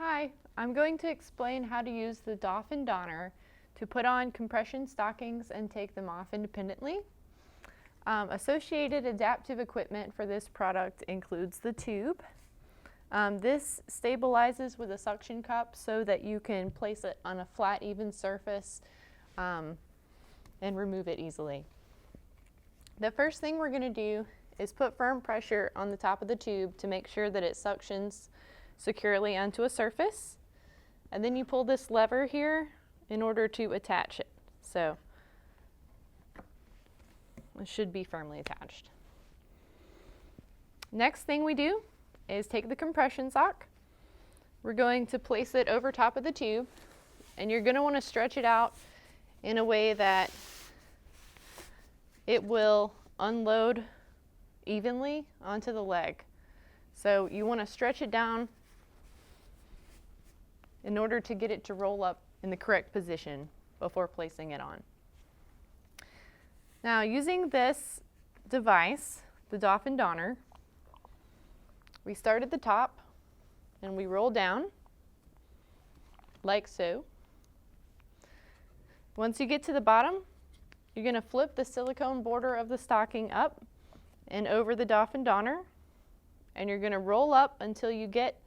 Hi, I'm going to explain how to use the Dolphin Donner to put on compression stockings and take them off independently. Associated adaptive equipment for this product includes the tube. This stabilizes with a suction cup so that you can place it on a flat, even surface and remove it easily. The first thing we're going to do is put firm pressure on the top of the tube to make sure that it suctions securely onto a surface. And then you pull this lever here in order to attach it. So it should be firmly attached. Next thing we do is take the compression sock. We're going to place it over top of the tube, and you're going to want to stretch it out in a way that it will unload evenly onto the leg. So you want to stretch it down in order to get it to roll up in the correct position before placing it on. Now, using this device, the Dolphin Donner, we start at the top and we roll down like so. Once you get to the bottom, you're going to flip the silicone border of the stocking up and over the Dolphin Donner, and you're going to roll up until you get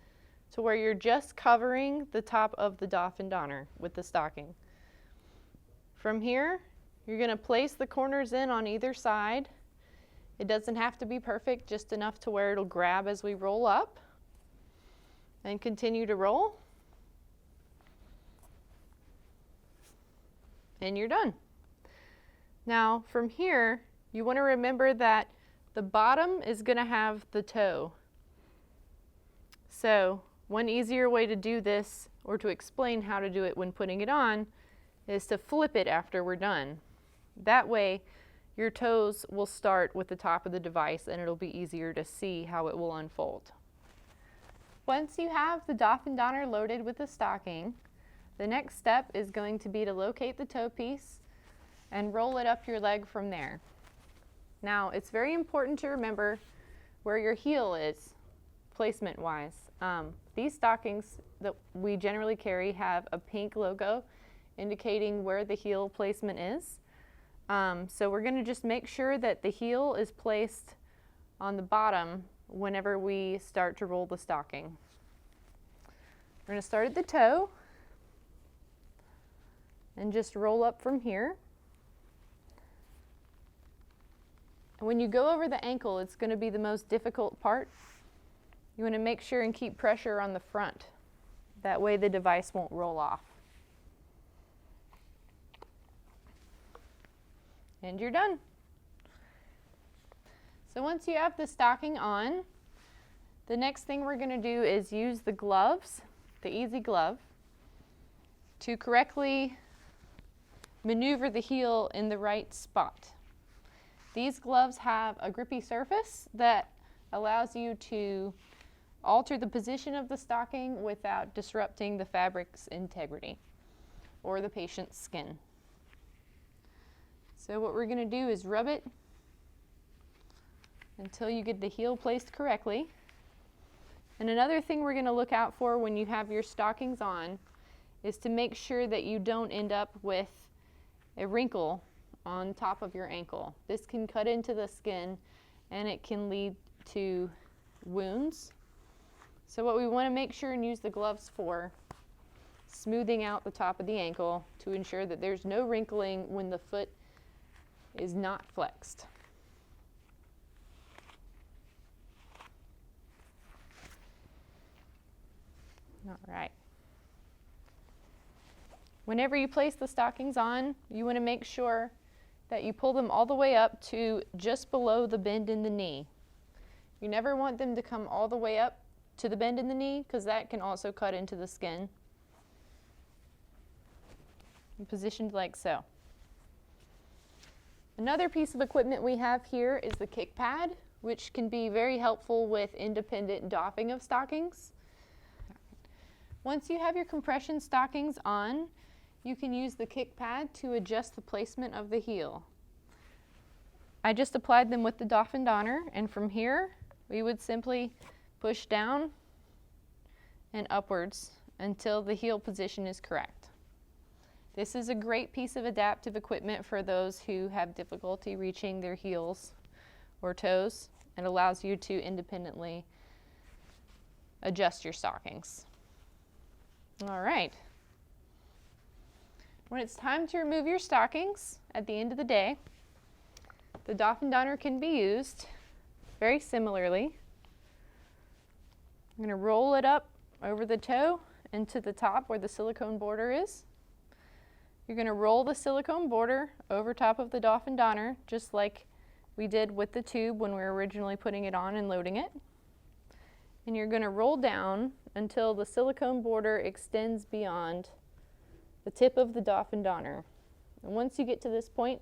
to where you're just covering the top of the Dolphin Donner with the stocking. From here, you're going to place the corners in on either side. It doesn't have to be perfect, just enough to where it'll grab as we roll up. And continue to roll. And you're done. Now, from here, you want to remember that the bottom is going to have the toe. So, one easier way to do this, or to explain how to do it when putting it on, is to flip it after we're done. That way, your toes will start with the top of the device and it'll be easier to see how it will unfold. Once you have the Dolphin Donner loaded with the stocking, the next step is going to be to locate the toe piece and roll it up your leg from there. Now, it's very important to remember where your heel is, placement-wise. These stockings that we generally carry have a pink logo indicating where the heel placement is. So we're going to just make sure that the heel is placed on the bottom whenever we start to roll the stocking. We're going to start at the toe and just roll up from here. And when you go over the ankle, it's going to be the most difficult part. You want to make sure and keep pressure on the front. That way the device won't roll off. And you're done. So once you have the stocking on, the next thing we're going to do is use the gloves, the Easy Glove, to correctly maneuver the heel in the right spot. These gloves have a grippy surface that allows you to alter the position of the stocking without disrupting the fabric's integrity or the patient's skin. So what we're going to do is rub it until you get the heel placed correctly. And another thing we're going to look out for when you have your stockings on is to make sure that you don't end up with a wrinkle on top of your ankle. This can cut into the skin and it can lead to wounds. So what we want to make sure and use the gloves for, smoothing out the top of the ankle to ensure that there's no wrinkling when the foot is not flexed. All right. Whenever you place the stockings on, you want to make sure that you pull them all the way up to just below the bend in the knee. You never want them to come all the way up to the bend in the knee, because that can also cut into the skin. Positioned like so. Another piece of equipment we have here is the kick pad, which can be very helpful with independent doffing of stockings. Once you have your compression stockings on, you can use the kick pad to adjust the placement of the heel. I just applied them with the Dolphin Donner, and from here we would simply push down and upwards until the heel position is correct. This is a great piece of adaptive equipment for those who have difficulty reaching their heels or toes. It allows you to independently adjust your stockings. All right. When it's time to remove your stockings at the end of the day, the Dolphin Donner can be used very similarly. I'm going to roll it up over the toe into the top where the silicone border is. You're going to roll the silicone border over top of the Dolphin Donner, just like we did with the tube when we were originally putting it on and loading it. And you're going to roll down until the silicone border extends beyond the tip of the Dolphin Donner. And once you get to this point,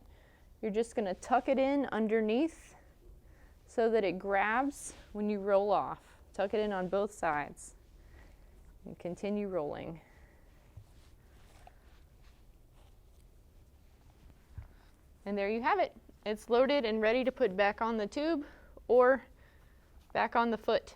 you're just going to tuck it in underneath so that it grabs when you roll off. Tuck it in on both sides and continue rolling. And there you have it. It's loaded and ready to put back on the tube or back on the foot.